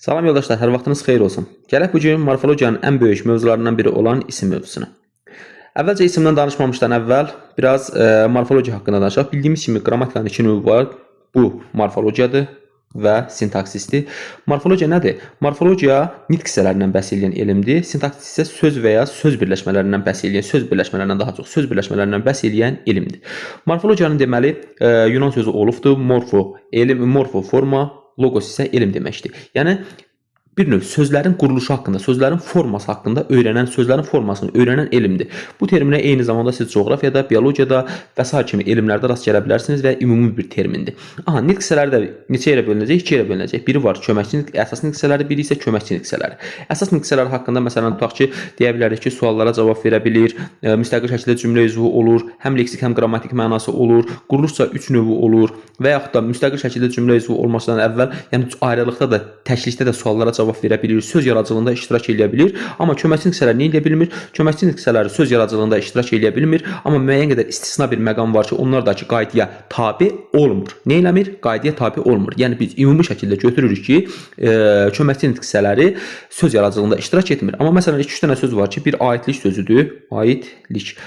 Salam yoldaşlar, hər vaxtınız xeyir olsun. Gələk bu gün morfologiyanın ən böyük mövzularından biri olan isim mövzusuna. Əvvəlcə isimdən danışmamışdan əvvəl biraz morfologiya haqqında danışaq. Bildiyimiz kimi qrammatikanın iki növü var. Bu morfologiyadır və sintaksisdir. Morfologiya nədir? Morfologiya nitq hissələrindən bəhs edən elmdir. Sintaksis isə söz və ya söz birləşmələrindən bəhs edən, söz birləşmələrindən daha çox söz birləşmələrindən bəhs edən elmdir. Morfologiyanın deməli Yunan sözü olufdur. Morfo, elm, morfo forma, logos isə elm deməkdir. Yəni bir növ sözlərin quruluşu haqqında, sözlərin forması haqqında öyrənən, sözlərin formasını öyrənən elmdir. Bu terminə eyni zamanda siz coğrafiyada, biologiyada və s. kimi elmlərdə rast gələ bilərsiniz və ümumi bir termindir. Nitq hissələri də neçə yerə bölünəcək? 2 yerə bölünəcək. Biri var köməkçi nitq, əsas nitq hissələri, biri isə köməkçi nitq hissələri. Əsas nitq hissələri haqqında məsələn tutaq ki, deyə bilərik ki, suallara cavab verə bilir, müstəqil şəkildə cümlə üzvü olur, həm leksik, həm qrammatik mənası olur, quruluşsa 3 növü olur və yaxud da müstəqil şəkildə cümlə üzvü olmasından əvvəl, yəni ayrılıqda da, təklikdə də suallara cavab verə bilir, söz yaradıcılığında iştirak edə bilir. Amma köməkçi nitq hissələri nə edə bilmir? Köməkçi nitq hissələri söz yaradıcılığında iştirak edə bilmir, amma müəyyən qədər istisna bir məqam var ki, onlar da ki, qaydaya tabe olmur. Nə eləmir? Qaydaya tabe olmur. Yəni biz ümumi şəkildə götürürük ki, köməkçi nitq hissələri söz yaradıcılığında iştirak etmir. Amma məsələn 2-3 dənə söz var ki, bir aidlik sözüdür. Aidlik.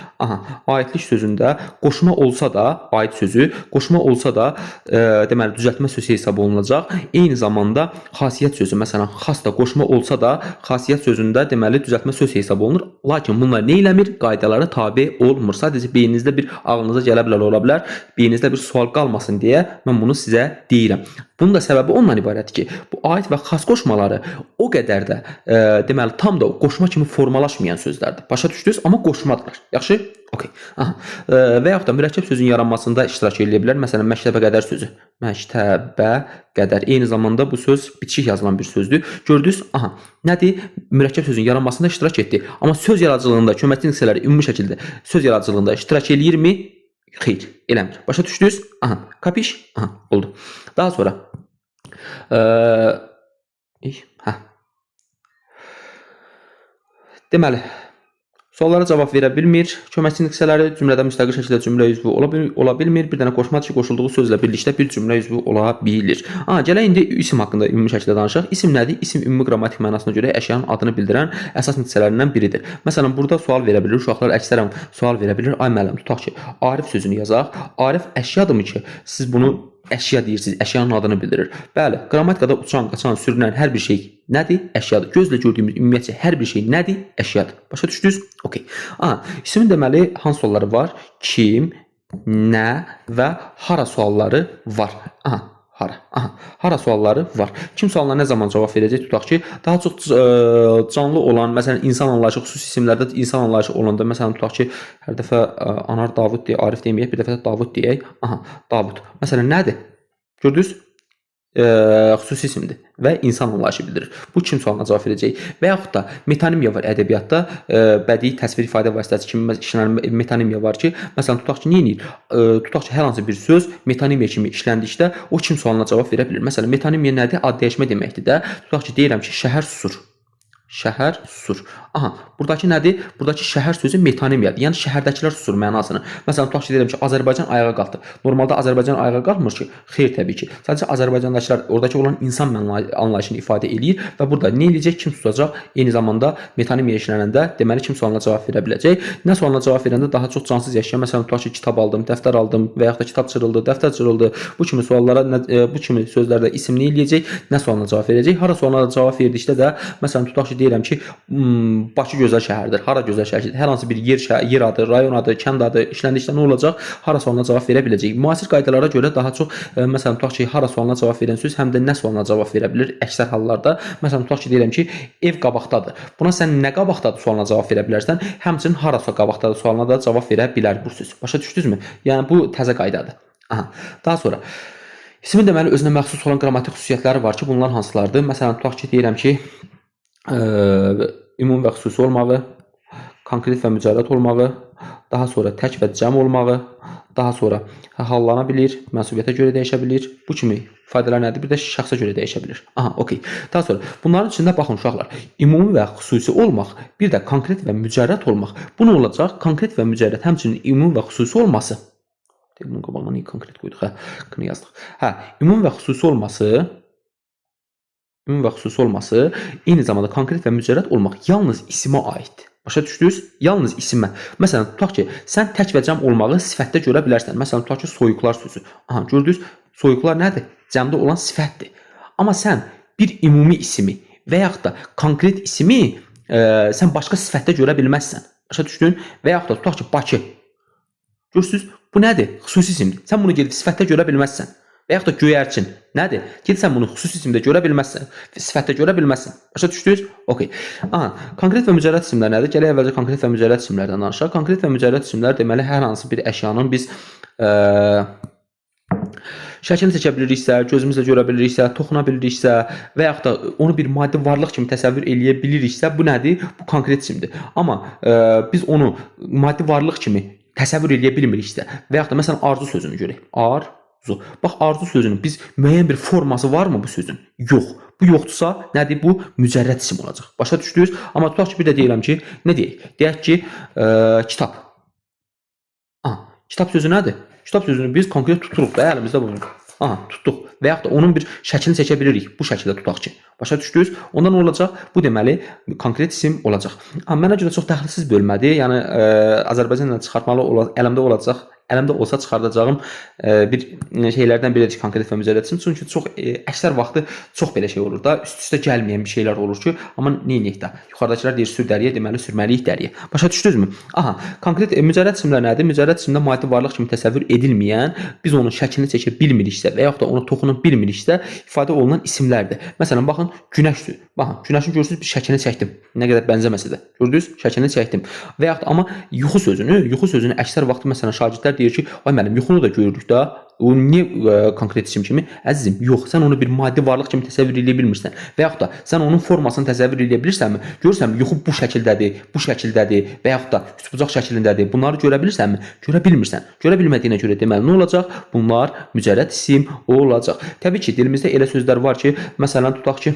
Aidlik sözündə qoşma olsa da, aid sözü qoşma olsa da, deməli düzəltmə sözü hesab olunacaq. Eyni zamanda xasiyyət sözü, məsələn, xas da qoşma olsa da, xasiyyət sözündə deməli düzəltmə söz hesab olunur. Lakin bunlar nə eləmir? Qaydalara tabe olmur. Sadəcə beyninizdə bir ağlınıza gələ bilər, ola bilər. Beyninizdə bir sual qalmasın deyə mən bunu sizə deyirəm. Bunun da səbəbi ondan ibarətdir ki, bu aid və xas qoşmaları o qədər də deməli tam da qoşma kimi formalaşmayan sözlərdir. Başa düşdünüz? Amma qoşmadılar. Yaxşı? Okay. Və yaxud da mürəkkəb sözün yaranmasında iştirak edə bilər. Məsələn, məktəbə qədər sözü. Məktəbə qədər. Eyni zamanda bu söz bitişik yazılan bir sözdür. Gördünüz? Nədir? Mürəkkəb sözün yaranmasında iştirak etdi. Amma söz yaradıcılığında köməkçi nitq hissələri ümumi şəkildə söz yaradıcılığında iştirak eləyirmi? Xeyr, eləmir. Başa düşdünüz? Kapiş? Oldu. Daha sonra deməli suallara cavab verə bilmir. Köməkçi nitq hissələri cümlədə müstəqil şəkildə cümlə üzvü ola bilmir. Bir dənə qoşma ki, qoşulduğu sözlə birlikdə bir cümlə üzvü ola bilir. Gələk indi isim haqqında ümumi şəkildə danışaq. İsim nədir? İsim ümumi qrammatik mənasına görə əşyanın adını bildirən əsas nitq hissələrindən biridir. Məsələn, burada sual verə bilir. Uşaqlar əksərən sual verə bilir. Ay müəllim, tutaq ki, Arif sözünü yazaq. Arif əşyadırmı ki, siz bunu əşya deyirsiniz, əşyanın adını bildirir. Bəli, qrammatikada uçan, qaçan, sürünən hər bir şey nədir? Əşyadır. Gözlə gördüyümüz ümumiyyətcə hər bir şey nədir? Əşyadır. Başa düşdünüz? Okay. İsmin deməli hansı sualları var? Kim, nə və hara sualları var. Hara. Hara sualları var. Kim sualına nə zaman cavab verəcək? Tutaq ki, daha çox canlı olan, məsələn, insan anlayışı, xüsusi isimlərdə insan anlayışı olanda, məsələn, tutaq ki, hər dəfə Anar Davud deyə, Arif deməyək, bir dəfə də Davud deyək. Davud. Məsələn, nədir? Gördünüz? Xüsusi isimdir və insan anlayışı bildirir. Bu kim sualına cavab verəcək? Və yaxud da metonimiya var ədəbiyyatda, bədii təsvir ifadə vasitəsi kimi işlənən metonimiya var ki, məsələn, tutaq ki, nə edir? Tutaq ki, hər hansı bir söz metonimiya kimi işləndikdə o kim sualına cavab verə bilir. Məsələn, metonimiya nədir? Ad dəyişmə deməkdir də. Tutaq ki, deyirəm ki, şəhər susur. Şəhər susur. Buradakı nədir? Buradakı şəhər sözü metonimiyadır. Yəni şəhərdəkilər susur mənasını. Məsələn, tutaq ki, deyirəm ki, Azərbaycan ayağa qalxdı. Normalda Azərbaycan ayağa qalxmır ki? Xeyr, təbii ki. Sadəcə Azərbaycandakılar oradakı olan insan anlayışını ifadə eləyir və burada nə eləyəcək? Kim susacaq? Eyni zamanda metonimiya işlənəndə deməli kim sualına cavab verə biləcək? Nə sualına cavab verəndə daha çox cansız yaşayan, məsələn, tutaq ki, kitab aldım, dəftər aldım və yaxud da kitab çırıldı, dəftər çırıldı. Bu kimi suallara, bu kimi sözlərdə isim nə eləyəcək? Nə sualına cavab verəcək? Hara sualına cavab verdikdə də, məsələn, tutaq ki, deyirəm ki, Bakı gözəl şəhərdir. Hara gözəl şəhərdir? Hər hansı bir yer adı, rayon adı, kənd adı işləndikdə nə olacaq? Hara sualına cavab verə biləcək. Müasir qaydalara görə daha çox, məsələn, tutaq ki, hara sualına cavab verən söz həm də nə sualına cavab verə bilir əksər hallarda. Məsələn, tutaq ki, deyirəm ki, ev qabaqdadır. Buna sən nə qabaqdadır sualına cavab verə bilərsən, həmçinin harasa qabaqdadır sualına da cavab verə bilər bu söz. Başa düşdünüzmü? Yəni bu təzə qaydadır. Daha sonra ismin deməli özünə məxsus olan qrammatik xüsusiyyətləri var ki, bunlar hansılardır? Məsələn, tutaq ki, deyirəm ki, ümumi və xüsusi olmağı, konkret və mücərrəd olmağı, daha sonra tək və cəm olmağı, daha sonra hallana bilir, mənsubiyyətə görə dəyişə bilir. Bu kimi ifadələr nədir? Bir də şəxsə görə dəyişə bilir. Okay. Daha sonra bunların içində baxın uşaqlar, ümumi və xüsusi olmaq, bir də konkret və mücərrəd olmaq. Bu nə olacaq? Konkret və mücərrəd həmçinin ümumi və xüsusi olması. Bunun qabağına niyə konkret qoyduq? Bunu yazdıq. Ümumi və xüsusi olması ümumi və xüsusi olması, eyni zamanda konkret və mücərrəd olmaq yalnız isimə aiddir. Başa düşdünüz? Yalnız isimə. Məsələn, tutaq ki, sən tək və cəm olmağı sifətdə görə bilərsən. Məsələn, tutaq ki, soyuqlar sözü. Aha, gördünüz? Soyuqlar nədir? Cəmdə olan sifətdir. Amma sən bir ümumi ismi və yaxud da konkret ismi sən başqa sifətdə görə bilməzsən. Başa düşdün? Və yaxud da tutaq ki, Bakı. Görürsünüz? Bu nədir? Xüsusi isimdir. Sən bunu gedib sifətdə görə bilməzsən. Və yaxud da göyərçin nədir? Gedib sən bunu xüsusi isimdə görə bilməzsən, sifətdə görə bilməzsən. Başa düşdünüz? Okay. Aha, konkret və mücərrəd isimlər nədir? Gələk əvvəlcə konkret və mücərrəd isimlərdən danışaq. Konkret və mücərrəd isimlər deməli hər hansı bir əşyanın biz şəklini çəkə biliriksə, gözümüzlə görə biliriksə, toxuna biliriksə və yaxud da onu bir maddi varlıq kimi təsəvvür eləyə biliriksə, bu nədir? Bu konkret isimdir. Amma biz onu maddi varlıq kimi təsəvvür eləyə bilmiriksə və yaxud da məsələn arzu sözünü görək. Arzu. Bax, arzu sözünün biz müəyyən bir forması varmı bu sözün? Yox. Bu yoxdursa, nədir? Bu mücərrəd isim olacaq. Başa düşdünüz? Amma tutaq ki, bir də deyirəm ki, nə deyək? Deyək ki, kitab. Kitab sözü nədir? Kitab sözünü biz konkret tuturuq da əlimizdə bunu. Tutduq. Və yaxud da onun bir şəklini çəkə bilirik. Bu şəkildə tutaq ki. Başa düşdünüz? Onda nə olacaq? Bu deməli konkret isim olacaq. Mənə görə çox təhlilsiz bölmədir. Yəni Azərbaycanla çıxartmalı əlimdə olacaq. Əlimdə olsa çıxardacağım bir şeylərdən biridir konkret və mücərrəd isim. Çünki çox əksər vaxtı çox belə şey olur da, üst-üstə gəlməyən bir şeylər olur ki, amma neyniyək də? Yuxarıdakılar deyir sür dəriyə, deməli sürməliyik dəriyə. Başa düşdünüzmü? Konkret mücərrəd isimlər nədir? Mücərrəd isimdə maddi varlıq kimi təsəvvür edilməyən, biz onun şəklini çəkə bilmiriksə və yaxud da ona toxuna bilmiriksə, ifadə olunan isimlərdir. Məsələn, baxın, günəşdir. Baxın, günəşin görürsünüz bir şəklini çəkdim. Nə qədər bənzəməsə də. Gördünüz? Şəklini çəkdim. Və yaxud da amma yuxu sözünü əksər vaxt məsələn şagirdlər deyir ki, ay müəllim, yuxunu da görürük də. O niyə konkret isim kimi? Əzizim, yox, sən onu bir maddi varlıq kimi təsəvvür edə bilmirsən. Və yaxud da sən onun formasını təsəvvür edə bilirsənmi? Görürsən, yuxu bu şəkildədir və yaxud da üçbucaq şəklindədir. Bunları görə bilirsənmi? Görə bilmirsən. Görə bilmədiyinə görə deməli nə olacaq? Bunlar mücərrəd isim olacaq. Təbii ki, dilimizdə elə sözlər var ki, məsələn tutaq ki,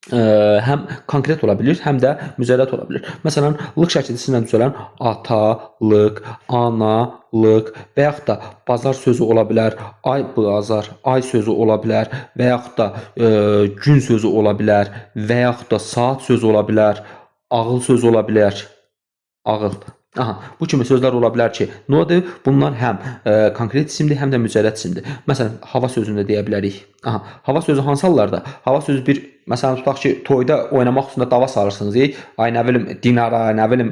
həm konkret ola bilir, həm də mücərrəd ola bilir. Məsələn, lıq şəkildə düzələn atalıq, analıq və yaxud da bazar sözü ola bilər, ay sözü ola bilər və yaxud da gün sözü ola bilər və yaxud da saat sözü ola bilər, ağıl sözü ola bilər, ağıl. Bu kimi sözlər ola bilər ki, nədir? Bunlar həm konkret isimdir, həm də mücərrəd isimdir. Məsələn, hava sözünü də deyə bilərik. Hava sözü hansı hallarda? Hava sözü bir, məsələn, tutaq ki, toyda oynamaq üstündə dava salırsınız. Ay, nə bilim, dinara, nə bilim,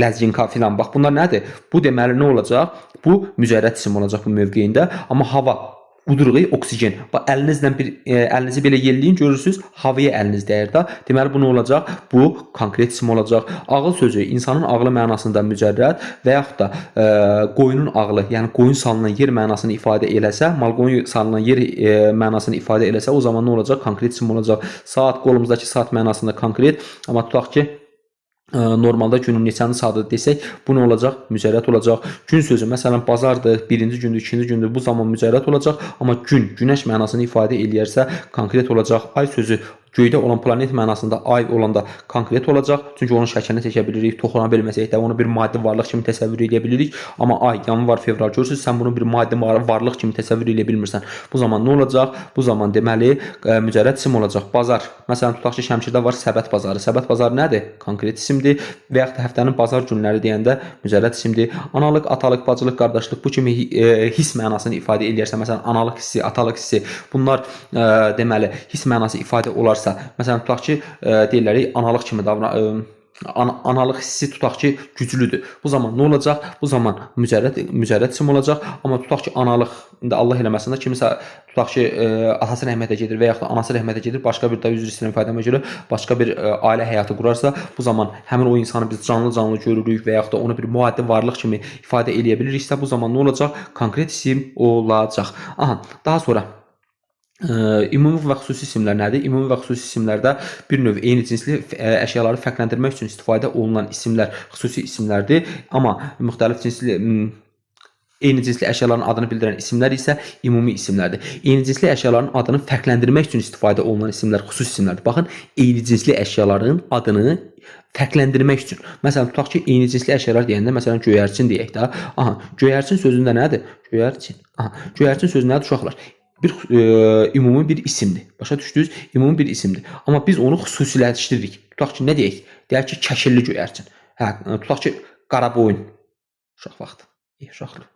ləzginka filan. Bax, bunlar nədir? Bu deməli nə olacaq? Bu mücərrəd isim olacaq bu mövqeyində. Amma hava, uduruq, oksigen. Bax, əlinizi belə yelləyin, görürsünüz, havaya əliniz dəyir də. Deməli, bu nə olacaq? Bu konkret isim olacaq. Ağıl sözü insanın ağlı mənasında mücərrəd və yaxud da qoyunun ağlı, yəni qoyun salınan yer mənasını ifadə eləsə, mal qoyun salınan yer mənasını ifadə eləsə, o zaman nə olacaq? Konkret isim olacaq. Saat, qolumuzdakı saat mənasında konkret, amma tutaq ki, normalda günün neçənci saatı desək, bu nə olacaq? Mücərrəd olacaq. Gün sözü, məsələn, bazardır, birinci gündür, ikinci gündür, bu zaman mücərrəd olacaq. Amma gün, günəş mənasını ifadə eləyərsə, konkret olacaq. Ay sözü, göydə olan planet mənasında ay olanda konkret olacaq. Çünki onun şəklini çəkə bilirik, toxuna bilməsək də onu bir maddi varlıq kimi təsəvvür edə bilirik. Amma ay, yanvar, fevral görürsünüz, sən bunu bir maddi varlıq kimi təsəvvür edə bilmirsən. Bu zaman nə olacaq? Bu zaman deməli mücərrəd isim olacaq. Bazar. Məsələn, tutaq ki, Şəmkirdə var səbət bazarı. Səbət bazarı nədir? Konkret isimdir. Və yaxud da həftənin bazar günləri deyəndə mücərrəd isimdir. Analıq, atalıq, bacılıq, qardaşlıq bu kimi his mənasını ifadə eləyərsə, məsələn, analıq hissi, atalıq hissi, bunlar deməli his mənası ifadə olarsa, məsələn, tutaq ki, deyirlər, analıq kimi analıq hissi tutaq ki, güclüdür. Bu zaman nə olacaq? Bu zaman mücərrəd isim olacaq. Amma tutaq ki, analıq, indi Allah eləməsin də, kimisə tutaq ki, atası rəhmətə gedir və yaxud da anası rəhmətə gedir, başqa bir də üzr istəyirəm ifadəmə görə başqa bir ailə həyatı qurarsa, bu zaman həmin o insanı biz canlı görürük və yaxud da onu bir müaddi varlıq kimi ifadə eləyə biliriksə, bu zaman nə olacaq? Konkret isim olacaq. Daha sonra ümumi və xüsusi isimlər nədir? Ümumi və xüsusi isimlərdə bir növ eyni cinsli əşyaları fərqləndirmək üçün istifadə olunan isimlər xüsusi isimlərdir. Amma müxtəlif cinsli eyni cinsli əşyaların adını bildirən isimlər isə ümumi isimlərdir. Eyni cinsli əşyaların adını fərqləndirmək üçün istifadə olunan isimlər xüsusi isimlərdir. Baxın, eyni cinsli əşyaların adını fərqləndirmək üçün. Məsələn, tutaq ki, eyni cinsli əşyalar deyəndə, məsələn, göyərçin deyək də. Göyərçin sözündə nədir? Göyərçin sözü nədir uşaqlar? bir ümumi bir isimdir. Başa düşdünüz? Ümumi bir isimdir. Amma biz onu xüsusiləşdiririk. Tutaq ki, nə deyək? Deyək ki, şəkilli göyərçin. Hə, tutaq ki, qara boyun. Uşaq vaxtı. Uşaqlı.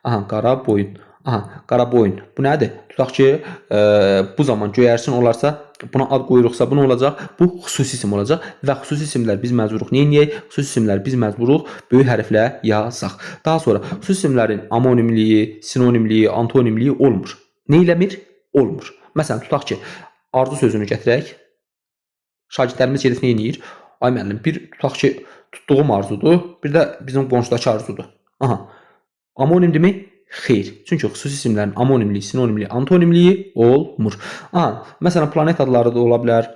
Aha, qara boyun. Aha, qara boyun. Bu nədir? Tutaq ki, bu zaman göyərçin olarsa, buna ad qoyuruqsa, bu nə olacaq? Bu xüsusi isim olacaq və xüsusi isimlər biz məcburuq nə edək? Xüsusi isimlər biz məcburuq böyük hərflə yazaq. Daha sonra xüsusi isimlərin amonimliyi, sinonimliyi, antonimliyi olmur. Nə eləmir? Olmur. Məsələn, tutaq ki, arzu sözünü gətirək. Şagirdlərimiz gedib nə edir? Ay müəllim, bir tutaq ki, tutduğum arzudur, bir də bizim qonşudakı arzudur. Aha. Amonimdirmi? Xeyr. Çünki xüsusi isimlərin amonimliyi, sinonimliyi, antonimliyi olmur. Aha, məsələn, planet adları da ola bilər,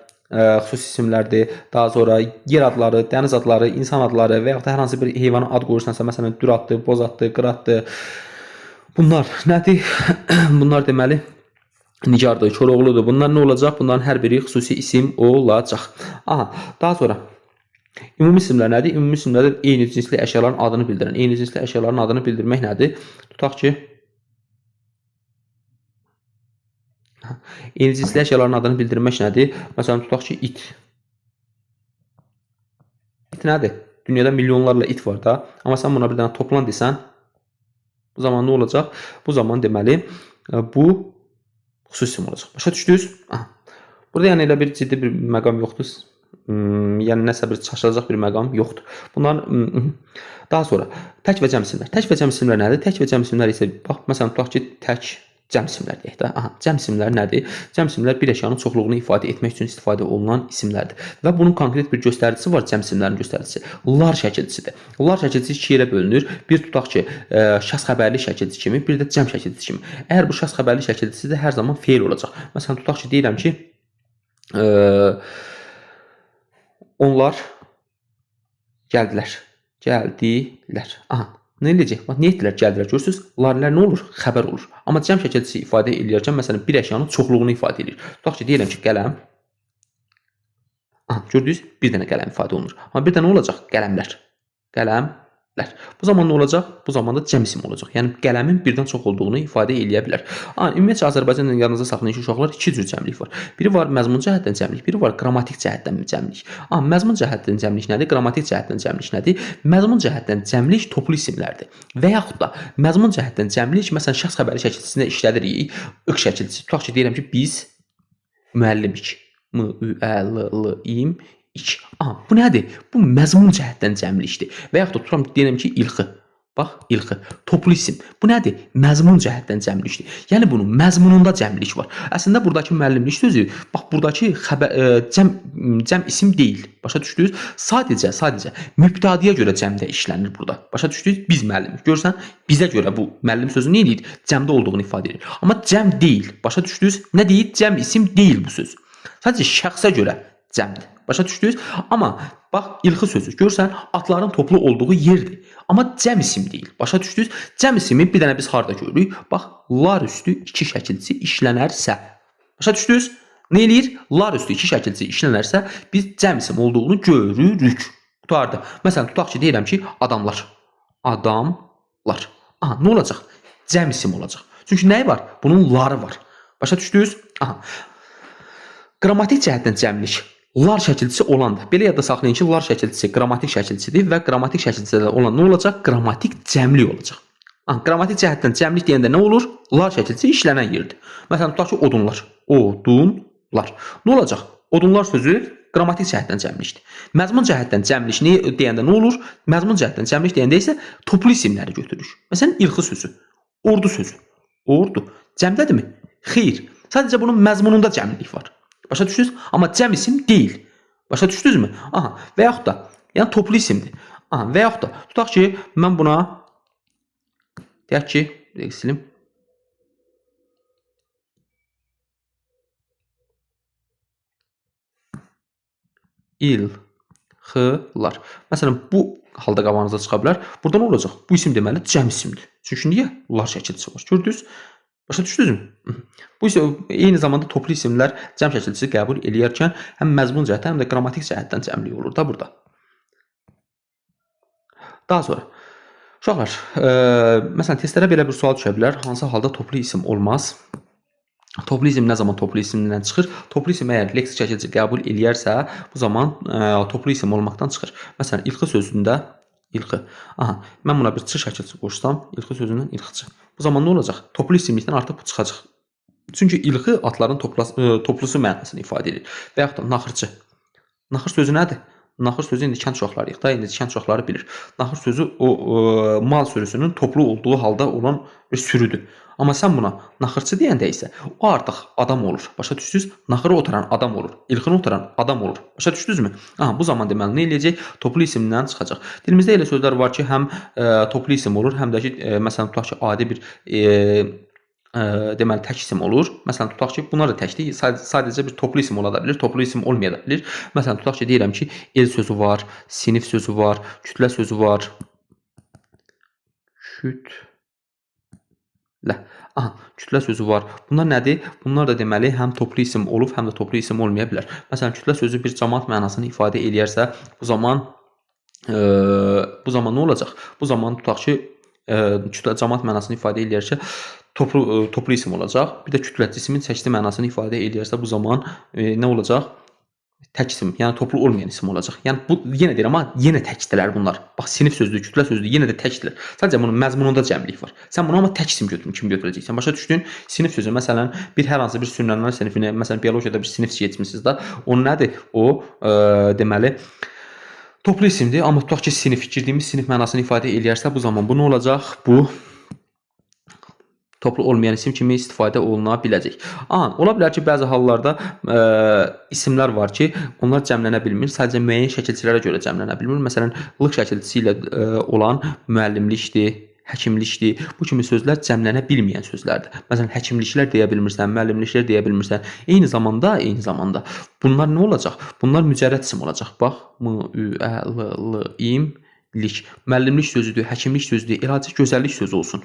xüsusi isimlərdir. Daha sonra yer adları, dəniz adları, insan adları və yaxud da hər hansı bir heyvana ad qoyursansa, məsələn, düratdır, bozatdır, qıratdır. Bunlar nədir? Bunlar deməli Nigardır, Koroğludur. Bunlar nə olacaq? Bunların hər biri xüsusi isim olacaq. Aha, daha sonra ümumi isimlər nədir? Ümumi isimlər eyni cinsli əşyaların adını bildirən. Eyni cinsli əşyaların adını bildirmək nədir? Tutaq ki, eyni cinsli əşyaların adını bildirmək nədir? Məsələn, tutaq ki, it. İt nədir? Dünyada milyonlarla it var da. Amma sən buna bir dənə toplan desən, bu zaman nə olacaq? Bu zaman deməli, bu xüsusi isim olacaq. Başa düşdünüz? Aha. Burada yəni elə bir ciddi bir məqam yoxdur. Yəni nəsə bir çaşılacaq bir məqam yoxdur. Bunlar daha sonra tək və cəm isimlər. Tək və cəm isimlər nədir? Tək və cəm isimlər isə bax məsələn tutaq ki, tək cəm isimlər deyək də. Aha, cəm isimlər nədir? Cəm isimlər bir əşyanın çoxluğunu ifadə etmək üçün istifadə olunan isimlərdir. Və bunun konkret bir göstəricisi var, cəm isimlərin göstəricisi. Lar şəkilcisidir. Lar şəkilcisi iki yerə bölünür. Bir tutaq ki, şəxs xəbərli şəkilcisi kimi, bir də cəm şəkilcisi kimi. Əgər bu şəxs xəbərli şəkilcisi də hər zaman feil olacaq. Məsələn, tutaq ki, deyirəm ki, onlar gəldilər. Gəldilər. Aha. Nə eləyəcək? Bax, nə etdilər? Gəldilər. Görürsüz? Larlər nə olur? Xəbər olur. Amma cəm şəkilcisi ifadə eləyərkən, məsələn, bir əşyanın çoxluğunu ifadə edir. Tutaq ki, deyirəm ki, qələm. Aha, gördünüz? Bir dənə qələm ifadə olunur. Amma bir dənə olacaq? Qələmlər. Qələmlər. Bu zaman nə olacaq? Bu zaman da cəm isim olacaq. Yəni qələmin birdən çox olduğunu ifadə eləyə bilər. Ümumiyyətcə Azərbaycan dilində yadınızda saxlayın ki, uşaqlar iki cür cəmlik var. Biri var məzmun cəhətdən cəmlik, biri var qrammatik cəhətdən cəmlik. Məzmun cəhətdən cəmlik nədir? Qrammatik cəhətdən cəmlik nədir? Məzmun cəhətdən cəmlik toplu isimlərdir. Və yaxud da məzmun cəhətdən cəmlik məsələn şəxs xəbəri şəkilçisində işlədirik. Iq şəkilçisi. Tutaq ki, deyirəm ki, biz müəllimik. M-ü-əl-l-im. Aha, bu nədir? Bu məzmun cəhətdən cəmlikdir. Və yaxud da tuturam deyirəm ki, ilxı. Bax, ilxı. Toplu isim. Bu nədir? Məzmun cəhətdən cəmlikdir. Yəni bunun məzmununda cəmlik var. Əslində buradakı müəllimlik sözü, bax buradakı cəm isim deyil. Başa düşdünüz? Sadəcə mübtədəyə görə cəmdə işlənir burada. Başa düşdünüz? Biz müəllimik. Görsən, bizə görə bu müəllim sözü nə edir? Cəmdə olduğunu ifadə edir. Amma cəm deyil. Başa düşdünüz? Nə deyir? Cəm isim deyil bu söz. Sadəcə şəxsə görə cəmdir. Başa düşdünüz? Amma bax ilxı sözü görsən atların toplu olduğu yerdir. Amma cəm isim deyil. Başa düşdünüz? Cəm ismi bir dənə biz harda görürük? Bax lar üstü iki şəkilçisi işlənərsə. Başa düşdünüz? Nə eləyir? Lar üstü iki şəkilçisi işlənərsə biz cəm isim olduğunu görürük. Qutardı. Məsələn tutaq ki, deyirəm ki, adamlar. Adamlar. Aha, nə olacaq? Cəm isim olacaq. Çünki nəyi var? Bunun ları var. Başa düşdünüz? Aha. Qrammatik cəhətdən cəmlik lar şəkilçisi olandır. Belə yadda saxlayın ki, lar şəkilçisi qrammatik şəkilçisidir və qrammatik şəkilçisidə olan nə olacaq? Qrammatik cəmlik olacaq. Qrammatik cəhətdən cəmlik deyəndə nə olur? Lar şəkilçisi işlənən yerdir. Məsələn, tutaq ki, odunlar. Odunlar. Nə olacaq? Odunlar sözü qrammatik cəhətdən cəmlikdir. Məzmun cəhətdən cəmlik deyəndə nə olur? Məzmun cəhətdən cəmlik deyəndə isə toplu isimləri götürürük. Məsələn, ilxı sözü, ordu sözü. Ordu. Cəmdədirmi? Xeyr. Sadəcə bunun məzmununda cəmlik var. Başa düşdünüz? Amma cəm isim deyil. Başa düşdünüzmü? Aha, və yaxud da, yəni toplu isimdir. Aha, və yaxud da, tutaq ki, mən buna deyək ki, silim. İlxılar. Məsələn, bu halda qabağınıza çıxa bilər. Burada nə olacaq? Bu isim deməli cəm isimdir. Çünki niyə? Lar şəkilçisi var. Gördünüz? Başa düşdünüzmü? Bu isə eyni zamanda toplu isimlər cəm şəkilçisi qəbul eləyərkən həm məzmun cəhətdən, həm də qrammatik cəhətdən cəmlik olur da burada. Daha sonra, uşaqlar, məsələn, testlərə belə bir sual düşə bilər. Hansı halda toplu isim olmaz? Toplu isim nə zaman toplu isimdən çıxır? Toplu isim əgər leksik şəkilçi qəbul eləyərsə, bu zaman toplu isim olmaqdan çıxır. Məsələn, ilxı sözündə ilxı. Aha, mən buna bir ç şəkilçi qoşsam, ilxı sözündən ilxıçı. Bu zaman nə olacaq? Toplu isimlikdən artıq bu çıxacaq. Çünki ilxı atların toplusu mənasını ifadə edir. Və yaxud da naxırçı. Naxır sözü nədir? Naxır sözü indi kənd uşaqlarıyıq da, indi kənd uşaqları bilir. Naxır sözü o mal sürüsünün toplu olduğu halda olan bir sürüdür. Amma sən buna naxırçı deyəndə isə o artıq adam olur. Başa düşdünüz? Naxırı oturan adam olur. İlxını oturan adam olur. Başa düşdünüzmü? Aha, bu zaman deməli nə eləyəcək? Toplu isimdən çıxacaq. Dilimizdə elə sözlər var ki, həm toplu isim olur, həm də ki, məsələn tutaq ki, adi bir deməli tək isim olur. Məsələn tutaq ki, bunlar da təkdir. Sadəcə bir toplu isim ola da bilir, toplu isim olmaya da bilir. Məsələn tutaq ki, deyirəm ki, el sözü var, sinif sözü var, kütlə sözü var. Aha, kütlə sözü var. Bunlar nədir? Bunlar da deməli həm toplu isim olub, həm də toplu isim olmaya bilər. Məsələn, kütlə sözü bir cəmaət mənasını ifadə eləyərsə, bu zaman nə olacaq? Bu zaman tutaq ki, cəmaət mənasını ifadə eləyərsə, toplu isim olacaq. Bir də kütləçi ismin çeşitli mənasını ifadə eləyərsə, bu zaman nə olacaq? Tək isim, yəni toplu olmayan isim olacaq. Yəni bu yenə deyirəm, amma yenə təkdirlər bunlar. Bax, sinif sözüdür, kütlə sözüdür, yenə də təkdirlər. Sadəcə bunun məzmununda cəmlik var. Sən bunu amma tək isim kimi götürəcəksən. Başa düşdün? Sinif sözü məsələn bir hər hansı bir sürünənlər sinifini, məsələn biologiyada bir sinif seçmisiniz də, o nədir? O deməli toplu isimdir, amma tutaq ki, sinif girdiyimiz sinif mənasını ifadə eləyərsə, bu zaman bu nə olacaq? Bu toplu olmayan isim kimi istifadə oluna biləcək. Ola bilər ki, bəzi hallarda isimlər var ki, onlar cəmlənə bilmir. Sadəcə müəyyən şəkilçilərə görə cəmlənə bilmir. Məsələn, lıq şəkilçisi ilə olan müəllimlikdir, həkimlikdir. Bu kimi sözlər cəmlənə bilməyən sözlərdir. Məsələn, həkimliklər deyə bilmirsən, müəllimliklər deyə bilmirsən. Eyni zamanda bunlar nə olacaq? Bunlar mücərrəd isim olacaq. Bax, lik. Müəllimlik sözüdür, həkimlik sözüdür. Eləcə gözəllik sözü olsun.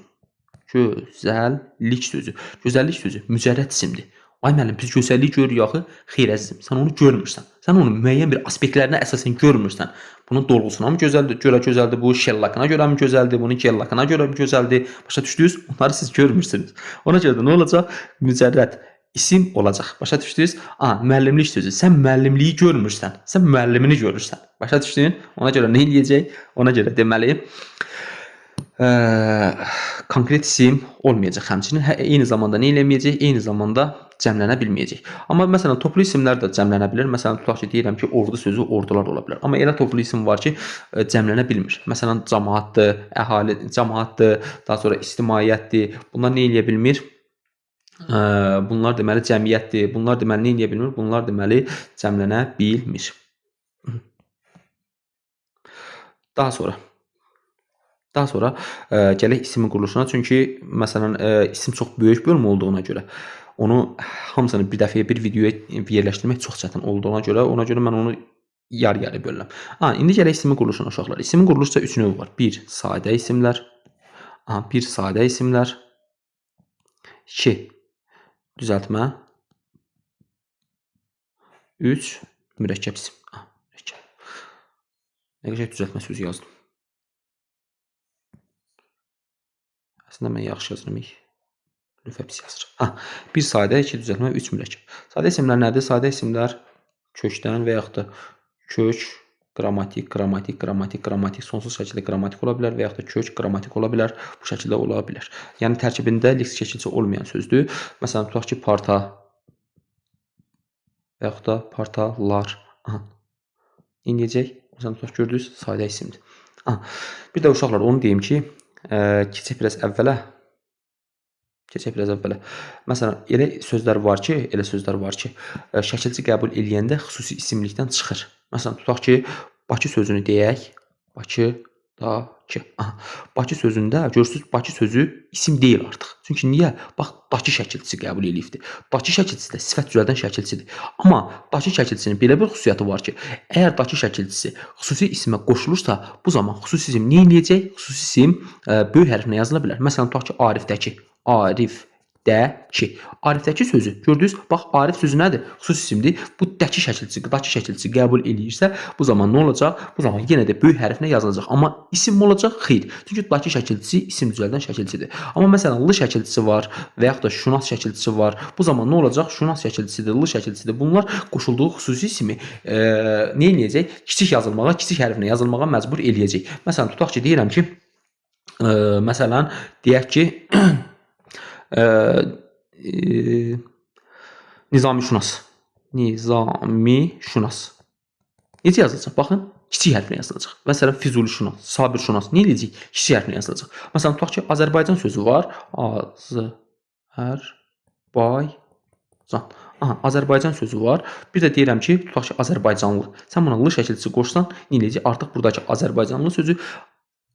Gözəllik sözü. Gözəllik sözü mücərrəd isimdir. Ay müəllim, biz gözəllik görürük axı. Xeyr əzizim, sən onu görmürsən. Sən onu müəyyən bir aspektlərinə əsasən görmürsən. Bunun dolğusuna mı gözəldir, gözəldir, bu şellakına görə mi gözəldir, bunun kellakına görə mi gözəldir? Başa düşdünüz? Onları siz görmürsünüz. Ona görə də nə olacaq? Mücərrəd isim olacaq. Başa düşdünüz? Müəllimlik sözü. Sən müəllimliyi görmürsən. Sən müəllimini görürsən. Başa düşdün? Ona görə nə eləyəcək? Ona görə deməli konkret isim olmayacaq həmçinin. Eyni zamanda nə eləməyəcək? Eyni zamanda cəmlənə bilməyəcək. Amma məsələn toplu isimlər də cəmlənə bilər. Məsələn tutaq ki, deyirəm ki, ordu sözü ordular ola bilər. Amma elə toplu isim var ki, cəmlənə bilmir. Məsələn cəmaətdir, əhali, cəmaətdir, daha sonra ictimaiyyətdir. Bunlar nə eləyə bilmir? Bunlar deməli cəmiyyətdir. Bunlar deməli nə eləyə bilmir? Bunlar deməli cəmlənə bilmir. Daha sonra gələk isimin quruluşuna. Çünki məsələn isim çox böyük bölmə olduğuna görə onu hamısını bir dəfəyə bir videoya yerləşdirmək çox çətin olduğuna görə mən onu yarı-yarı bölürəm. İndi gələk isimin quruluşuna uşaqlar. İsimin quruluşda 3 növ var. 1 sadə isimlər. 2 düzəltmə. 3 mürəkkəb isim. Nə qədər düzəltmə sözü yazdım. Əslində mən yaxşı yazıram. Lüfəpsi yazıram. 1 sadə, 2 düzəltmə, 3 mürəkkəb. Sadə isimlər nədir? Sadə isimlər kökdən və yaxud da kök, qrammatik, sonsuz şəkildə qrammatik ola bilər və yaxud da kök, qrammatik ola bilər. Bu şəkildə ola bilər. Yəni tərkibində leksik şəkilçi olmayan sözdür. Məsələn tutaq ki, parta və yaxud da partalar. İndiyəcək. Məsələn tutaq gördünüz, sadə isimdir. Bir də uşaqlar onu deyim ki, keçək biraz əvvələ. Məsələn, elə sözlər var ki, şəkilçi qəbul eləyəndə xüsusi isimlikdən çıxır. Məsələn, tutaq ki, Bakı sözünü deyək. Bakı sözündə görürsünüz, Bakı sözü isim deyil artıq. Çünki niyə? Bax, Bakı şəkilçisi qəbul eləyibdir. Bakı şəkilçisi də sifət düzəldən şəkilçisidir. Amma Bakı şəkilçisinin belə bir xüsusiyyəti var ki, əgər Bakı şəkilçisi xüsusi ismə qoşulursa, bu zaman xüsusi isim nə eləyəcək? Xüsusi isim böyük hərflə yazıla bilər. Məsələn, tutaq ki, Arifdəki. dəki. Arifdəki sözü gördünüz? Bax, arif sözü nədir? Xüsusi isimdir. Bu dəki şəkilçisi, daki şəkilçisi qəbul eləyirsə, bu zaman nə olacaq? Bu zaman yenə də böyük hərflə yazılacaq. Amma isim mi olacaq? Xeyr. Çünki daki şəkilçisi isim düzəldən şəkilçisidir. Amma məsələn, l şəkilçisi var və yaxud da şunas şəkilçisi var. Bu zaman nə olacaq? Şunas şəkilçisidir, l şəkilçisidir. Bunlar qoşulduğu xüsusi ismi nə eləyəcək? Kiçik yazılmağa, kiçik hərflə yazılmağa məcbur eləyəcək. Məsələn, tutaq ki, deyirəm ki, məsələn, deyək ki, Nizami şunas. Nizami şunas. Necə yazılacaq? Baxın, kiçik hərflə yazılacaq. Məsələn, Füzuli şunas, Sabir şunas. Nə eləyəcək? Kiçik hərflə yazılacaq. Məsələn, tutaq ki, Azərbaycan sözü var. Azərbaycan. Aha, Azərbaycan sözü var. Bir də deyirəm ki, tutaq ki, Azərbaycanlı. Sən buna l şəkilçisi qoşsan, nə eləyəcək? Artıq buradakı Azərbaycanlı sözü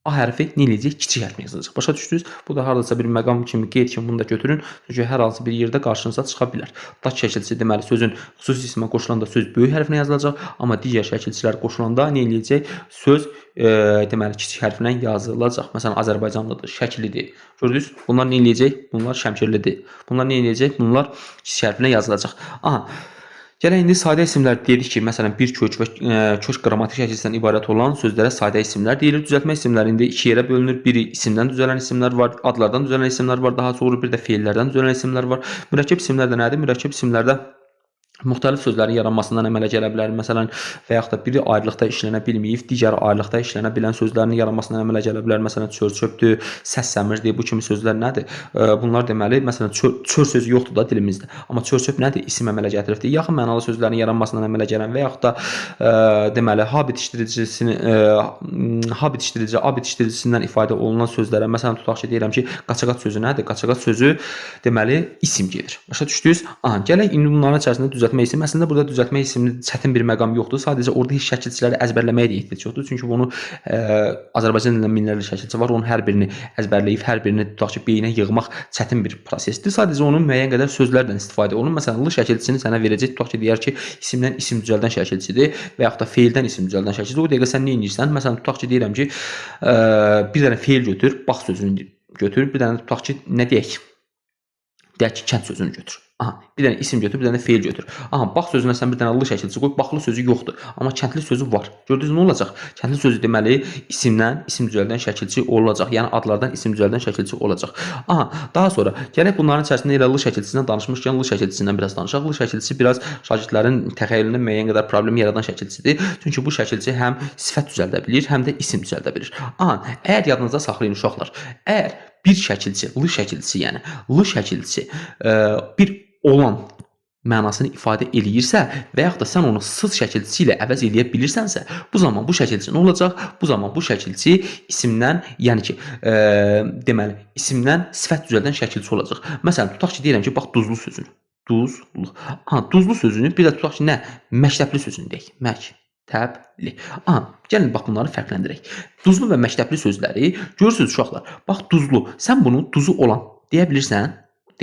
A hərfi nə eləyəcək? Kiçik hərflə yazılacaq. Başa düşdünüz? Bu da hardasa bir məqam kimi, qeyd kimi bunu da götürün. Çünki hər hansı bir yerdə qarşınıza çıxa bilər. Daki şəkilçisi deməli sözün xüsusi ismə qoşulanda söz böyük hərflə yazılacaq, amma digər şəkilçilər qoşulanda nə eləyəcək? Söz deməli kiçik hərflə yazılacaq. Məsələn, Azərbaycanlıdır, şəkilidir. Gördünüz? Bunlar nə eləyəcək? Bunlar şəmkirlidir. Bunlar nə eləyəcək? Bunlar kiçik hərflə yazılacaq. Aha. Gələk indi sadə isimlər dedik ki, məsələn, bir kök və kök qrammatik şəkilsindən ibarət olan sözlərə sadə isimlər deyilir. Düzəltmə isimlərində iki yerə bölünür. Biri isimdən düzələn isimlər var, adlardan düzələn isimlər var, daha sonra bir də feillərdən düzələn isimlər var. Mürəkkəb isimlər də nədir? Mürəkkəb isimlərdə müxtəlif sözlərin yaranmasından əmələ gələ bilər. Məsələn, və yaxud da biri ayrılıqda işlənə bilməyib, digəri ayrılıqda işlənə bilən sözlərin yaranmasından əmələ gələ bilər. Məsələn, çör-çöpdür, səs-səmirdir. Bu kimi sözlər nədir? Bunlar deməli, məsələn, çör sözü yoxdur da dilimizdə. Amma çör-çöp nədir? İsim əmələ gətiribdir. Yaxın mənalı sözlərin yaranmasından əmələ gələn və yaxud da deməli, ha bitişdiricisindən ifadə olunan sözlərə, məsələn, tutaq ki, deyirəm ki, qaçaqat sözü nədir? Qaçaqat sözü deməli isim gedir. Başa düşdünüz? Gələk indi bunların içərisində düzəltmə isim. Əslində burada düzəltmə isimli çətin bir məqam yoxdur. Sadəcə orada heç şəkilçiləri əzbərləməyə də ehtiyac yoxdur. Çünki bunu Azərbaycan dilində minlərlə şəkilçi var. Onun hər birini əzbərləyib, hər birini tutaq ki, beyinə yığmaq çətin bir prosesdir. Sadəcə onun müəyyən qədər sözlərdən istifadə olunur. Məsələn, l şəkilçisini sənə verəcək. Tutaq ki, deyər ki, isimdən isim düzəldən şəkilçidir və yaxud da feildən isim düzəldən şəkilçidir. O dəqiqə sən nə edirsən? Məsələn, tutaq ki, deyirəm ki, bir dənə feil götür, bax sözünü götür. Bir dənə tutaq ki, nə deyək? Deyək ki, kənd sözünü götür. Aha, bir dənə isim götür, bir dənə feil götür. Aha, bax sözünə sən bir dənə l şəkilçisi qoy. Baxlı sözü yoxdur, amma kəndli sözü var. Gördünüz nə olacaq? Kəndli sözü deməli isimdən isim düzəldən şəkilçi olacaq. Yəni adlardan isim düzəldən şəkilçi olacaq. Aha, daha sonra gələk bunların içərisində elə l şəkilçisindən danışmışkən l şəkilçisindən biraz danışaq. L şəkilçisi biraz şagirdlərin təxəyyülündə müəyyən qədər problem yaradan şəkilçidir. Çünki bu şəkilçi həm sifət düzəldə bilir, həm də isim düzəldə bilir. Aha, əgər yadınızda saxlayın uşaqlar. Əgər bir şəkilçi, l şəkilçisi, yəni l şəkilçisi bir olan mənasını ifadə eləyirsə və yaxud da sən onu sız şəkilçisi ilə əvəz eləyə bilirsənsə, bu zaman bu şəkilçi nə olacaq? Bu zaman bu şəkilçi isimdən, yəni ki, deməli, isimdən sifət düzəldən şəkilçi olacaq. Məsələn, tutaq ki, deyirəm ki, bax duzlu sözünü. Duzlu. Aha, duzlu sözünü bir də tutaq ki, nə? Məktəbli sözünü deyək. Məktəbli. Aha, gəlin bax bunları fərqləndirək. Duzlu və məktəbli sözləri görürsünüz uşaqlar. Bax duzlu. Sən bunu duzu olan deyə bilirsən?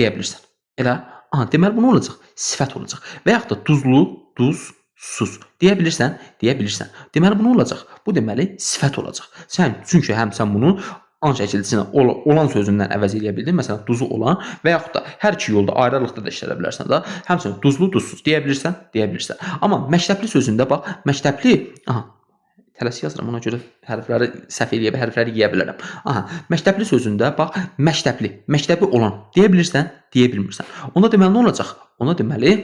Deyə bilirsən. Elə? Aha, deməli bu nə olacaq? Sifət olacaq. Və yaxud da duzlu, duzsuz. Deyə bilirsən? Deyə bilirsən. Deməli bu nə olacaq? Bu deməli sifət olacaq. Çünki həm sən bunu an şəkilçisinə olan sözündən əvəz eləyə bildin. Məsələn, duzu olan və yaxud da hər iki yolda ayrı-ayrılıqda da işlədə bilərsən da. Həmçinin duzlu, duzsuz deyə bilirsən? Deyə bilirsən. Amma məktəbli sözündə bax, məktəbli, aha, tələsi yazıram, ona görə hərfləri səhv eləyə, hərfləri yeyə bilərəm. Aha, məktəbli sözündə bax, məktəbli olan deyə bilirsən, deyə bilmirsən. Onda deməli nə olacaq? Ona deməli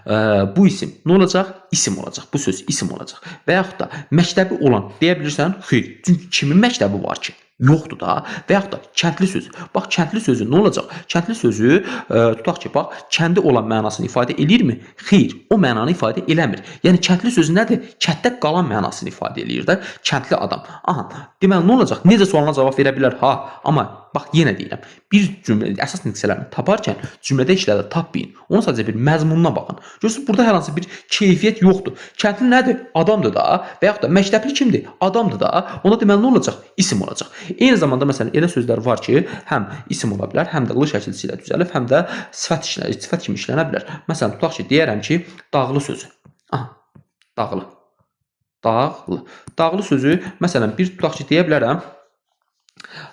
bu isim nə olacaq? İsim olacaq. Bu söz isim olacaq. Və yaxud da məktəbi olan deyə bilirsən? Xeyr. Çünki kimin məktəbi var ki? Yoxdur da. Və yaxud da kəndli sözü. Bax, kəndli sözü nə olacaq? Kəndli sözü, tutaq ki, bax, kəndi olan mənasını ifadə eləyirmi? Xeyr, o mənanı ifadə eləmir. Yəni, kəndli sözü nədir? Kənddə qalan mənasını ifadə eləyir də. Kəndli adam. Aha, deməli, nə olacaq? Necə sualına cavab verə bilər? Ha, amma bax, yenə deyirəm, bir cümlə, əsas nüqsələrini taparkən cümlədə işlərdə tapmayın. Onun sadəcə bir məzmununa baxın. Görürsünüz, burada hər hansı bir keyfiyyət yoxdur. Kəndli nədir? Adamdır da. Və yaxud da məktəbli kimdir? Adamdır da. Onda deməli, nə olacaq? İsim olacaq. Eyni zamanda, məsələn, elə sözlər var ki, həm isim ola bilər, həm də l şəkilçisi ilə düzəlib, həm də sifət kimi işlənə bilər. Məsələn, tutaq ki, deyərəm ki, dağlı sözü. Aha, dağlı. Dağlı. Dağlı sözü, məsələn, bir tutaq ki, deyə bilərəm,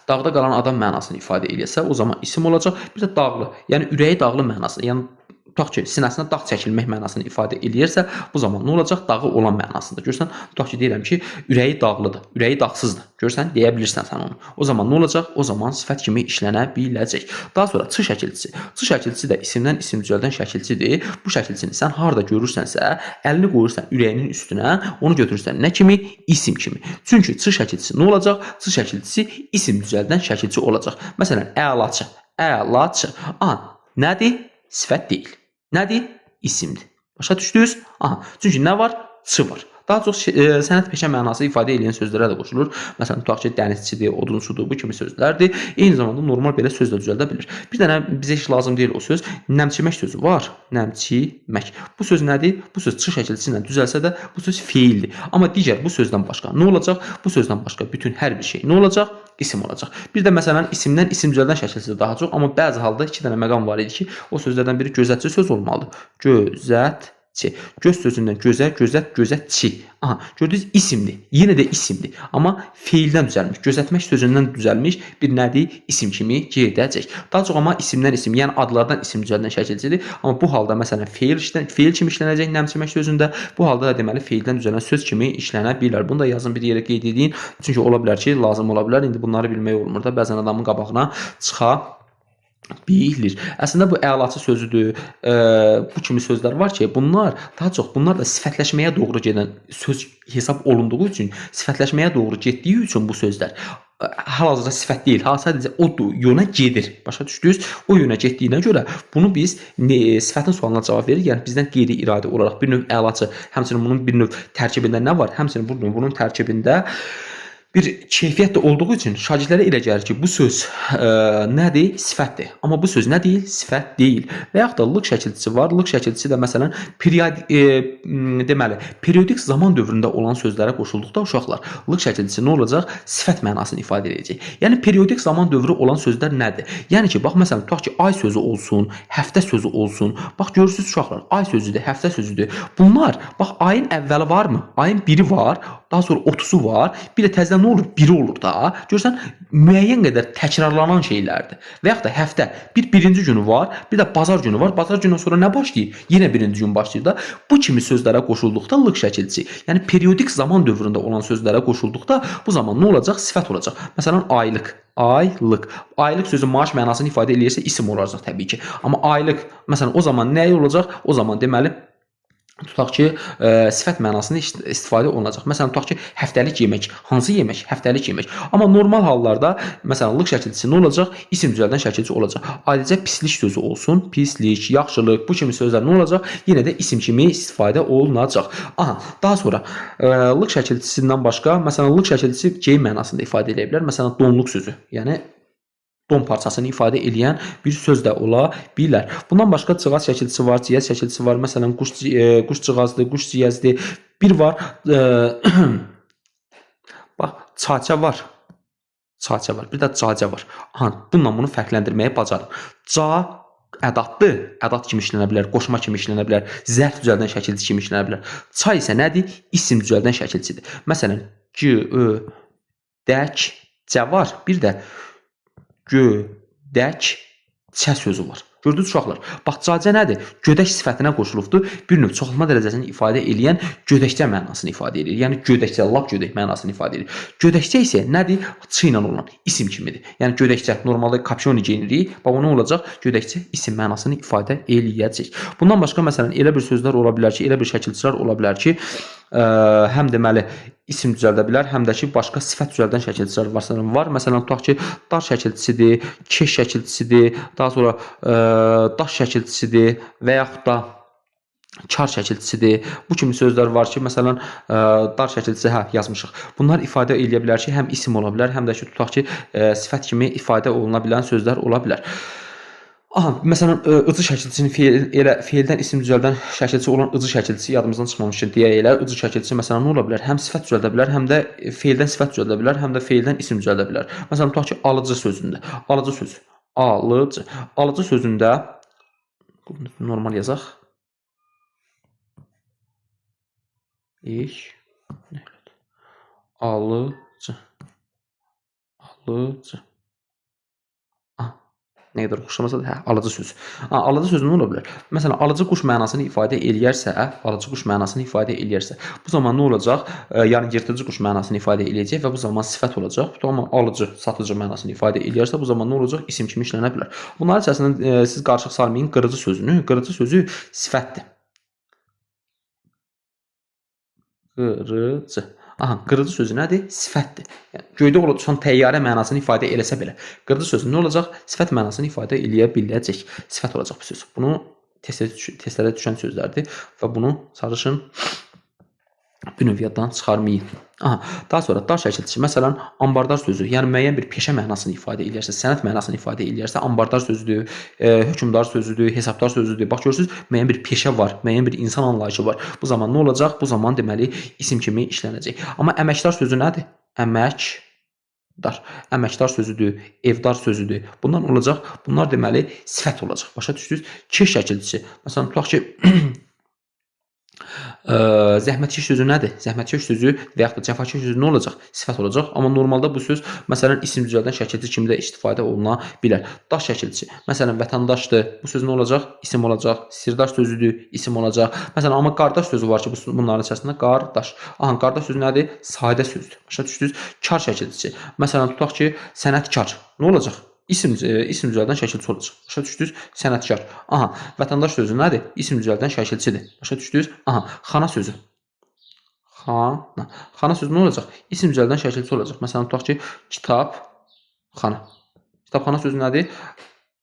Dağda qalan adam mənasını ifadə edirsə, o zaman isim olacaq. Bir də dağlı, yəni ürəyi dağlı mənasını, yəni tutaq ki, sinəsinə dağ çəkilmək mənasını ifadə eləyirsə, bu zaman nə olacaq? Dağı olan mənasında. Görürsən, tutaq ki, deyirəm ki, ürəyi dağlıdır, ürəyi dağsızdır. Görürsən, deyə bilirsən sən onu. O zaman nə olacaq? O zaman sifət kimi işlənə biləcək. Daha sonra ç şəkilçisi. Ç şəkilçisi də isimdən isim düzəldən şəkilçidir. Bu şəkilçini sən harda görürsənsə, əlini qoyursan ürəyinin üstünə, onu götürürsən nə kimi? İsim kimi. Çünki ç şəkilçisi nə olacaq? Ç şəkilçisi isim düzəldən şəkilçi olacaq. Məsələn, əlaçı. Əlaçı. Nədir? Sifət deyil. Nədir? İsimdir. Başa düşdünüz? Çünki nə var? Ç var. Daha çox sənət peşə mənası ifadə edən sözlərə də qoşulur. Məsələn, tutaq ki, dənizçidir, odunçudur, bu kimi sözlərdir. Eyni zamanda normal belə söz də düzəldə bilir. Bir dənə bizə heç lazım deyil o söz. Nəmçimək sözü var. Nəmçimək. Bu söz nədir? Bu söz ç şəkilçisi ilə düzəlsə də bu söz feildir. Amma digər bu sözdən başqa nə olacaq? Bu sözdən başqa bütün hər bir şey nə olacaq? İsim olacaq. Bir də məsələn isimdən isim düzəldən şəkilçisi daha çox, amma bəzi halda 2 dənə məqam var idi ki, o sözlərdən biri gözətçi söz olmalıdır. Gözətçi. Göz sözündən gözə, gözət, gözətçi. Gördünüz isimdir. Yenə də isimdir. Amma feildən düzəlmiş. Gözətmək sözündən düzəlmiş bir nədir? İsim kimi gedəcək. Daha çox amma isimdən isim, yəni adlardan isim düzəldən şəkilçidir. Amma bu halda məsələn feil kimi işlənəcək nəmçimək sözündə. Bu halda da deməli feildən düzələn söz kimi işlənə bilər. Bunu da yazın bir yerə qeyd edin. Çünki ola bilər ki, lazım ola bilər. İndi bunları bilmək olmur da. Bəzən adamın qabağına çıxa bilir. Əslində bu əlaçı sözüdür. Bu kimi sözlər var ki, bunlar da sifətləşməyə doğru gedən söz hesab olunduğu üçün, sifətləşməyə doğru getdiyi üçün bu sözlər hal-hazırda sifət deyil, sadəcə o yöna gedir. Başa düşdünüz? O yöna getdiyinə görə bunu biz sifətin sualına cavab veririk. Yəni bizdən qeyri-iradi olaraq bir növ əlaçı, həmçinin bunun bir növ tərkibində nə var? Həmçinin bunun tərkibində bir keyfiyyət də olduğu üçün şagirdlərə elə gəlir ki, bu söz nədir? Sifətdir. Amma bu söz nə deyil? Sifət deyil. Və yaxud da lıq şəkilçisi var. Lıq şəkilçisi də məsələn periodik zaman dövründə olan sözlərə qoşulduqda uşaqlar lıq şəkilçisi nə olacaq? Sifət mənasını ifadə edəcək. Yəni periodik zaman dövrü olan sözlər nədir? Yəni ki, bax məsələn tutaq ki, ay sözü olsun, həftə sözü olsun. Bax görürsüz uşaqlar, ay sözüdür, həftə sözüdür. Bunlar bax ayın əvvəli varmı? Ayın biri var. Daha sonra 30'u var. Bir də təzədən nə olur? Biri olur da. Görürsən, müəyyən qədər təkrarlanan şeylərdir. Və yaxud da həftə birinci günü var, bir də bazar günü var. Bazar gündən sonra nə başlayır? Yenə birinci gün başlayır da. Bu kimi sözlərə qoşulduqda lıq şəkilçisi, yəni periodik zaman dövründə olan sözlərə qoşulduqda bu zaman nə olacaq? Sifət olacaq. Məsələn, aylıq. Aylıq. Aylıq sözü maaş mənasını ifadə eləyirsə isim olacaq təbii ki. Amma aylıq, məsələn, o zaman nə olacaq? O zaman deməli tutaq ki, sifət mənasını istifadə olunacaq. Məsələn, tutaq ki, həftəlik yemək. Hansı yemək? Həftəlik yemək. Amma normal hallarda, məsələn, lıq şəkilçisi nə olacaq? İsim düzəldən şəkilçi olacaq. Ayrıca pislik sözü olsun. Pislik, yaxşılıq, bu kimi sözlər nə olacaq? Yenə də isim kimi istifadə olunacaq. Daha sonra lıq şəkilçisindən başqa, məsələn, lıq şəkilçisi geyim mənasında ifadə edə bilər. Məsələn, donluq sözü. Yəni don parçasını ifadə edən bir söz də ola bilər. Bundan başqa cığaz şəkilçisi var, ciyəz şəkilçisi var. Məsələn, quş cığazdır, quş ciyəzdir. Bir var, bax, çaça var. Çaça var, bir də cacə var. Bununla bunu fərqləndirməyi bacarın. Ca ədatdır, ədat kimi işlənə bilər, qoşma kimi işlənə bilər, zərf düzəldən şəkilçi kimi işlənə bilər. Ça isə nədir? İsim düzəldən şəkilçidir. Məsələn, dək, cə var, bir də gödək, çə sözü var. Gördünüz uşaqlar? Bax, cacə nədir? Gödək sifətinə qoşulubdur. Bir növ çoxaltma dərəcəsini ifadə edən gödəkçə mənasını ifadə edir. Yəni gödəkçə, lap gödək mənasını ifadə edir. Gödəkçə isə nədir? Ç ilə olan isim kimidir. Yəni gödəkçə normalda kapşoni geyinirik. Bax, o nə olacaq? Gödəkçə isim mənasını ifadə eləyəcək. Bundan başqa məsələn elə bir sözlər ola bilər ki, elə bir şəkilçilər ola bilər ki, həm deməli isim düzəldə bilər, həm də ki, başqa sifət düzəldən şəkilçilər var. Məsələn, tutaq ki, dar şəkilçisidir, keş şəkilçisidir, daha sonra daş şəkilçisidir və yaxud da kar şəkilçisidir. Bu kimi sözlər var ki, məsələn, dar şəkilçisi yazmışıq. Bunlar ifadə edə bilər ki, həm isim ola bilər, həm də ki, tutaq ki, sifət kimi ifadə oluna bilən sözlər ola bilər. Məsələn, ıcı şəkilçisinin feildən isim düzəldən şəkilçisi olan ıcı şəkilçisi yadımızdan çıxmamışdır deyə elə. Icı şəkilçisi məsələn nə ola bilər? Həm sifət düzəldə bilər, həm də feildən sifət düzəldə bilər, həm də feildən isim düzəldə bilər. Məsələn, tutaq ki, alıcı sözündə. Alıcı söz. Alıcı. Alıcı sözündə normal yazaq. Alıcı. Alıcı. Nə qədər oxşamasa da, alıcı söz. Alıcı sözü nə ola bilər? Məsələn, alıcı quş mənasını ifadə eləyərsə, bu zaman nə olacaq? Yəni yırtıcı quş mənasını ifadə eləyəcək və bu zaman sifət olacaq. Amma alıcı, satıcı mənasını ifadə eləyərsə, bu zaman nə olacaq? İsim kimi işlənə bilər. Bunların içərisində siz qarışıq salmayın qırıcı sözünü. Qırıcı sözü sifətdir. Qırıcı. Qırıcı sözü nədir? Sifətdir. Yəni, göydə uçan təyyarə mənasını ifadə eləsə belə, qırıcı sözü nə olacaq? Sifət mənasını ifadə eləyə biləcək. Sifət olacaq bu söz. Bunu testlərə düşən sözlərdir və bunu çalışın bir növ yaddan çıxarmayın. Daha sonra dar şəkilçisi, məsələn, ambardar sözü, yəni müəyyən bir peşə mənasını ifadə eləyərsə, sənət mənasını ifadə eləyərsə, ambardar sözüdür, hökmdar sözüdür, hesabdar sözüdür. Bax, görürsünüz, müəyyən bir peşə var, müəyyən bir insan anlayışı var. Bu zaman nə olacaq? Bu zaman deməli isim kimi işlənəcək. Amma əməkdar sözü nədir? Əməkdar sözüdür, evdar sözüdür. Bunlar olacaq? Bunlar deməli sifət olacaq. Başa düşdünüz? Keş şəkilçisi. Məsələn, tutaq ki, zəhmətkeş sözü nədir? Zəhmətkeş sözü və yaxud da cəfakeş sözü nə olacaq? Sifət olacaq. Amma normalda bu söz məsələn isim düzəldən şəkilçi kimi də istifadə oluna bilər. Daş şəkilçisi. Məsələn vətəndaşdır. Bu söz nə olacaq? İsim olacaq. Sirdaş sözüdür, isim olacaq. Məsələn amma qardaş sözü var ki, bunların içərisində qardaş. Qardaş sözü nədir? Sadə sözdür. Başa düşdünüz? Kar şəkilçisi. Məsələn tutaq ki, sənətkar. Nə olacaq? İsim düzəldən şəkilçi olacaq. Başa düşdünüz? Sənətkar. Vətəndaş sözü nədir? İsim düzəldən şəkilçidir. Başa düşdünüz? Xana sözü. Xana sözü nə olacaq? İsim düzəldən şəkilçi olacaq. Məsələn, tutaq ki, kitabxana. Kitabxana sözü nədir?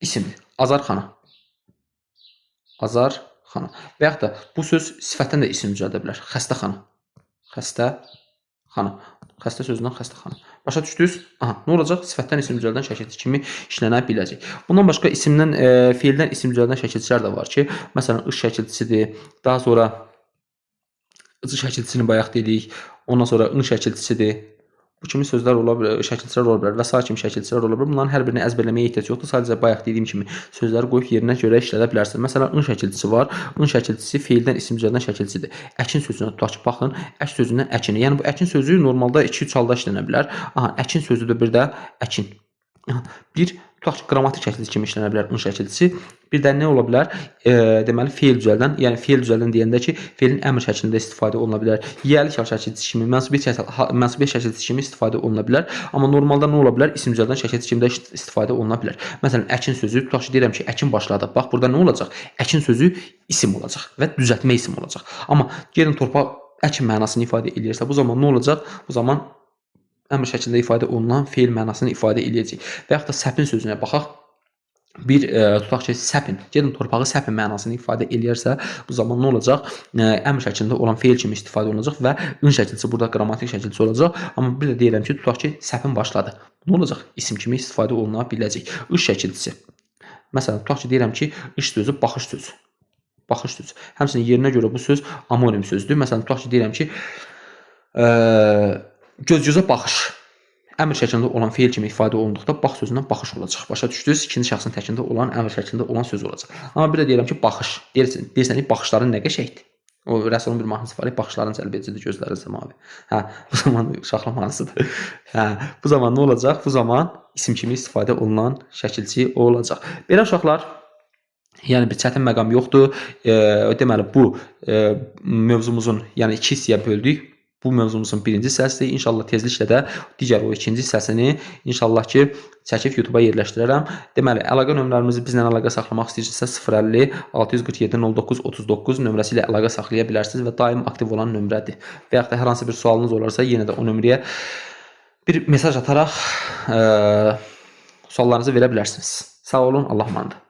İsimdir. Azarxana. Azarxana. Və yaxud da bu söz sifətdən də isim düzəldə bilər. Xəstəxana. Xəstəxana. Xəstə sözündən xəstəxana. Başa düşdünüz? Nə olacaq? Sifətdən isim düzəldən şəkilçi kimi işlənə biləcək. Bundan başqa isimdən, feildən isim düzəldən şəkilçilər də var ki, məsələn, ış şəkilçisidir. Daha sonra ıcı şəkilçisini bayaq dedik. Ondan sonra ın şəkilçisidir. Bu kimi sözlər ola bilər, şəkilçilər ola bilər və sair kimi şəkilçilər ola bilər. Bunların hər birini əzbərləməyə ehtiyac yoxdur. Sadəcə bayaq dediyim kimi sözləri qoyub yerinə görə işlədə bilərsiniz. Məsələn, ın şəkilçisi var. In şəkilçisi feildən isim düzəldən şəkilçisidir. Əkin sözünə tutaq ki, baxın, ək sözündən əkini. Yəni bu əkin sözü normalda 2-3 halda işlənə bilər. Əkin sözüdür, bir də əkin. Bir tutaq ki, qrammatik şəkilçisi kimi işlənə bilər ın şəkilçisi. Bir də nə ola bilər? Deməli feil düzəldən, yəni feil düzəldən deyəndə ki, feilin əmr şəklində istifadə oluna bilər. Yiyəlik hal şəkilçisi kimi, mənsubiyyət şəkilçisi kimi istifadə oluna bilər. Amma normalda nə ola bilər? İsim düzəldən şəkilçisi kimi də istifadə oluna bilər. Məsələn, əkin sözü, tutaq ki, deyirəm ki, əkin başladı. Bax, burada nə olacaq? Əkin sözü isim olacaq və düzəltmə isim olacaq. Amma gəlin torpaq əkin mənasını ifadə eləyirsə, bu zaman nə olacaq? Bu zaman əmr şəklində ifadə olunan feil mənasını ifadə eləyəcək. Və yaxud da səpin sözünə baxaq. Tutaq ki, səpin. Gedin torpağı səpin mənasını ifadə eləyərsə, bu zaman nə olacaq? Əmr şəklində olan feil kimi istifadə olunacaq və ın şəkilçisi burada qrammatik şəkilçisi olacaq. Amma bir də deyirəm ki, tutaq ki, səpin başladı. Nə olacaq? İsim kimi istifadə oluna biləcək. Iş şəkilçisi. Məsələn, tutaq ki, deyirəm ki, iş sözü baxış sözü. Baxış sözü. Həmçinin yerinə görə bu söz amonim sözdür. Məsələn, tutaq ki, deyirəm ki, göz-gözə baxış. Əmr şəklində olan feil kimi ifadə olunduqda bax sözündən baxış olacaq. Başa düşdünüz? İkinci şəxsin təkində olan əmr şəklində olan söz olacaq. Amma bir də deyirəm ki, baxış. Deyirsən ki, baxışların nə qəşəngdir. O rəssamın bir mahnısı var, baxışların cəlbedicidir, gözləri isə mavi. Bu zaman uşaqlıq mahnısıdır. Bu zaman nə olacaq? Bu zaman isim kimi istifadə olunan şəkilçi olacaq. Belə uşaqlar, yəni bir çətin məqam yoxdur. Deməli bu mövzumuzun, yəni 2 hissəyə böldük. Bu mövzumuzun birinci hissəsidir. İnşallah tezliklə də digər o ikinci hissəsini inşallah ki çəkib YouTube-a yerləşdirərəm. Deməli, əlaqə nömrələrimizi bizlə əlaqə saxlamaq istəyirsinizsə 050 647 09 39 nömrəsi ilə əlaqə saxlaya bilərsiniz və daim aktiv olan nömrədir. Və yaxud da hər hansı bir sualınız olarsa yenə də o nömrəyə bir mesaj ataraq suallarınızı verə bilərsiniz. Sağ olun, Allah'a emanet.